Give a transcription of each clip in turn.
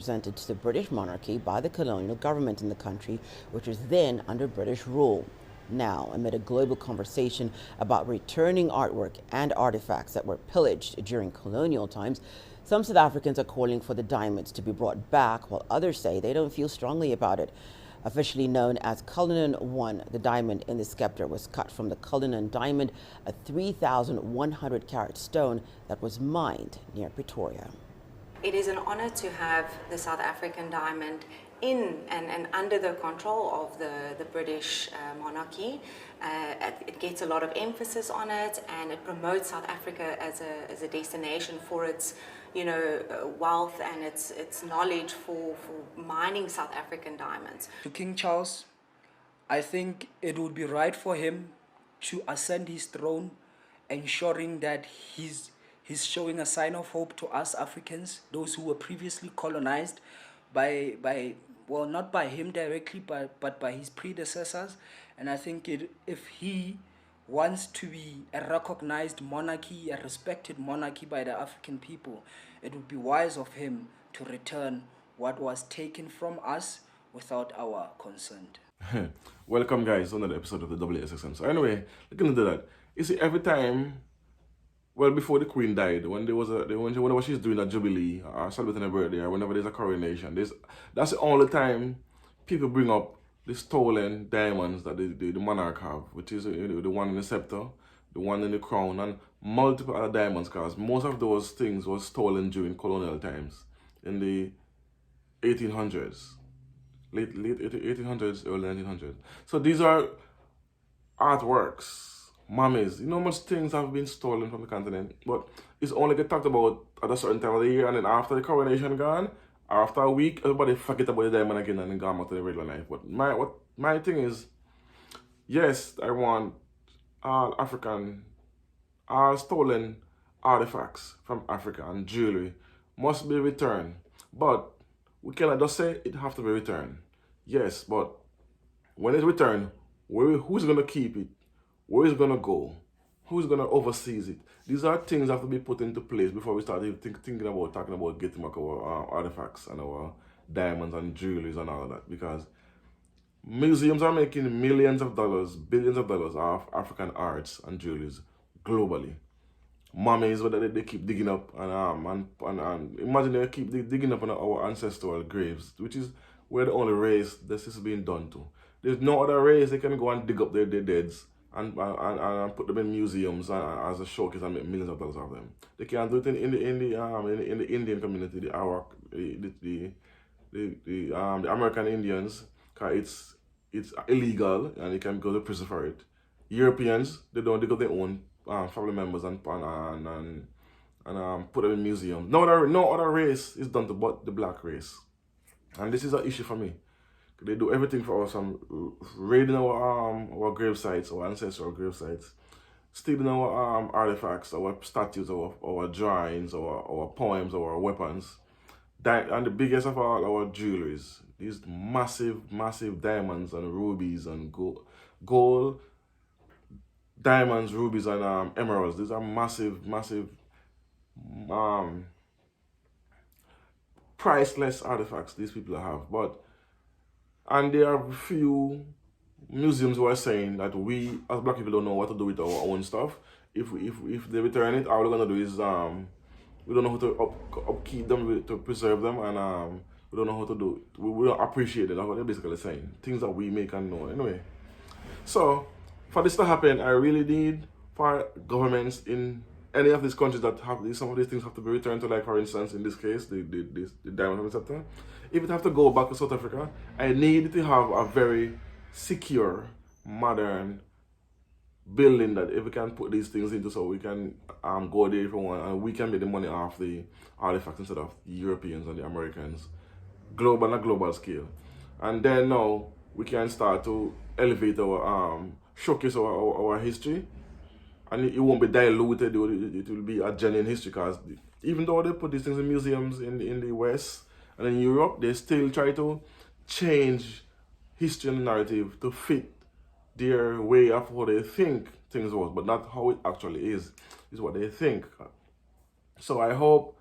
presented to the British monarchy by the colonial government in the country, which was then under British rule. Now, amid a global conversation about returning artwork and artifacts that were pillaged during colonial times, some South Africans are calling for the diamonds to be brought back, while others say they don't feel strongly about it. Officially known as Cullinan 1, the diamond in the scepter was cut from the Cullinan diamond, a 3,100 carat stone that was mined near Pretoria. It is an honor to have the South African diamond in and under the control of the British monarchy. It gets a lot of emphasis on it, and it promotes South Africa as a destination for its wealth and its knowledge for mining South African diamonds. To King Charles, I think it would be right for him to ascend his throne, ensuring that he's showing a sign of hope to us Africans, those who were previously colonized by well, not by him directly, but by his predecessors. And I think if he wants to be a recognized monarchy, a respected monarchy by the African people, it would be wise of him to return what was taken from us without our consent. Welcome, guys, to another episode of the WSXM. So anyway, looking into that, you see, every time, well, before the Queen died, whenever she's doing a jubilee or celebrating her birthday or whenever there's a coronation, that's the only time people bring up the stolen diamonds that the monarch have, which is the one in the scepter, the one in the crown, and multiple other diamonds, because most of those things were stolen during colonial times in the 1800s. Late 1800s, early 1900s. So these are artworks, mummies. Most things have been stolen from the continent, but it's only get talked about at a certain time of the year, and then after the coronation gone, or after a week, everybody forget about the diamond again and then go on to the regular life. But my thing is, yes, I want all stolen artifacts from Africa and jewelry must be returned, but we cannot just say it have to be returned. Yes, but when it's returned, who's going to keep it? Where is it going to go? Who's going to oversee it? These are things that have to be put into place before we start thinking about talking about getting back our artifacts and our diamonds and jewelries and all of that. Because museums are making millions of dollars, billions of dollars off African arts and jewelries globally. Mummies that they keep digging up and imagine they keep digging up on our ancestral graves, which is where the only race this is being done to. There's no other race they can go and dig up their deads and put them in museums as a showcase and make millions of dollars of them. They can't do it in the Indian community, the American Indians, because it's illegal and they can go to prison for it. Europeans, they don't dig up their own family members and put them in museums. No other race is done to but the black race, and this is an issue for me. They do everything for us, raiding our grave sites, our ancestral grave sites, stealing our artifacts, our statues, our drawings, our poems, our weapons, and the biggest of all, our jewelries. These massive diamonds and rubies and gold, diamonds, rubies, and emeralds. These are massive, priceless artifacts these people have. And there are few museums who are saying that we, as black people, don't know what to do with our own stuff. If they return it, all we're gonna do is we don't know how to upkeep them, to preserve them, and we don't know how to do it. We don't appreciate it. That's what they're basically saying. Things that we make and know. Anyway, so for this to happen, I really need for governments in any of these countries that have some of these things have to be returned to, like for instance, in this case, the diamond receptor. If it have to go back to South Africa, I need to have a very secure, modern building that if we can put these things into, so we can go there if we want, and we can make the money off the artifacts instead of the Europeans and the Americans, on a global scale. And then now we can start to elevate our showcase our history, and it won't be diluted. It will be a genuine history, because even though they put these things in museums in the West and in Europe, they still try to change history and narrative to fit their way of how they think things was, but not how it actually is what they think. So I hope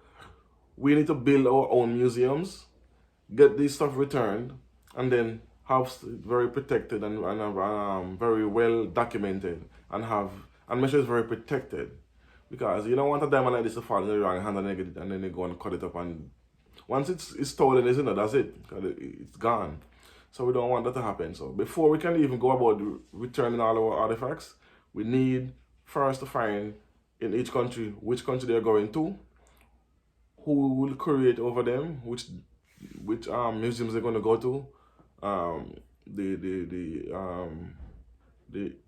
we need to build our own museums get this stuff returned, and then have very protected and very well documented, and make sure it's very protected, because you don't want a diamond like this to fall in the wrong hand and then they go and cut it up, and once it's stolen, isn't it? That's it. It's gone. So we don't want that to happen. So before we can even go about returning all our artifacts, we need first to find in each country which country they're going to, who will create over them, which museums they're going to go to.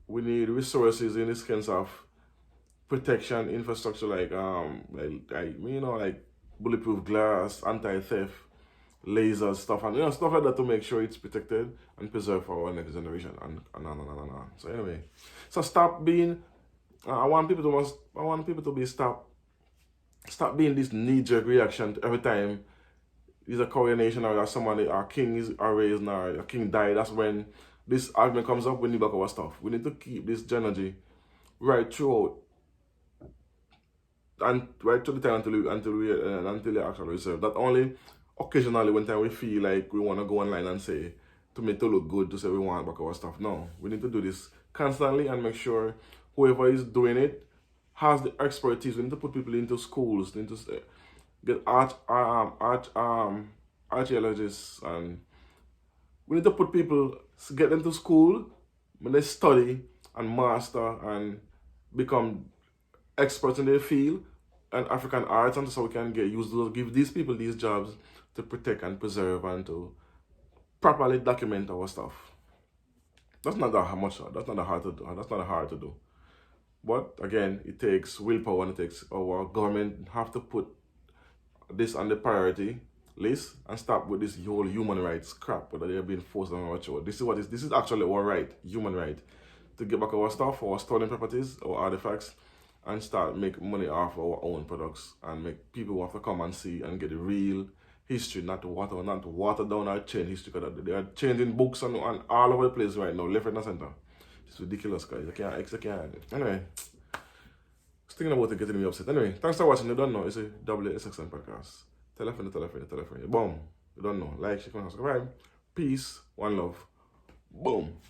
We need resources in this sense of protection infrastructure, like bulletproof glass, anti-theft, lasers, stuff, and stuff like that, to make sure it's protected and preserved for our next generation, and on. So anyway, so stop being. I want people to be stop being this knee-jerk reaction to every time there's a coronation or somebody, our king is raised or a king died. That's when this argument comes up. We need back our stuff. We need to keep this energy right throughout, and right to the time until they actually reserve. That only occasionally, when time we feel like we want to go online and say, to make it look good, to say we want back our stuff. No, we need to do this constantly and make sure whoever is doing it has the expertise. We need to put people into schools, into get archaeologists, and we need to put people, get them to school when they study and master and become experts in their field and African arts, and so we can give these people these jobs to protect and preserve and to properly document our stuff. That's not that much. That's not hard to do. That's not hard to do. But again, it takes willpower, and it takes our government have to put this on the priority list and stop with this whole human rights crap that they have been forced on our show. This is actually our right, human right, to get back our stuff, our stolen properties, our artifacts, and start make money off our own products, and make people who have to come and see and get the real history, not to water down our chain history, because they are changing books and all over the place right now, left, right, and center. It's ridiculous, guys. I can't. Anyway, just thinking about it getting me upset. Anyway, thanks for watching. You don't know, it's a WSXN podcast. Tell a friend. Boom. You don't know. Like, share, comment, subscribe. Peace. One love. Boom.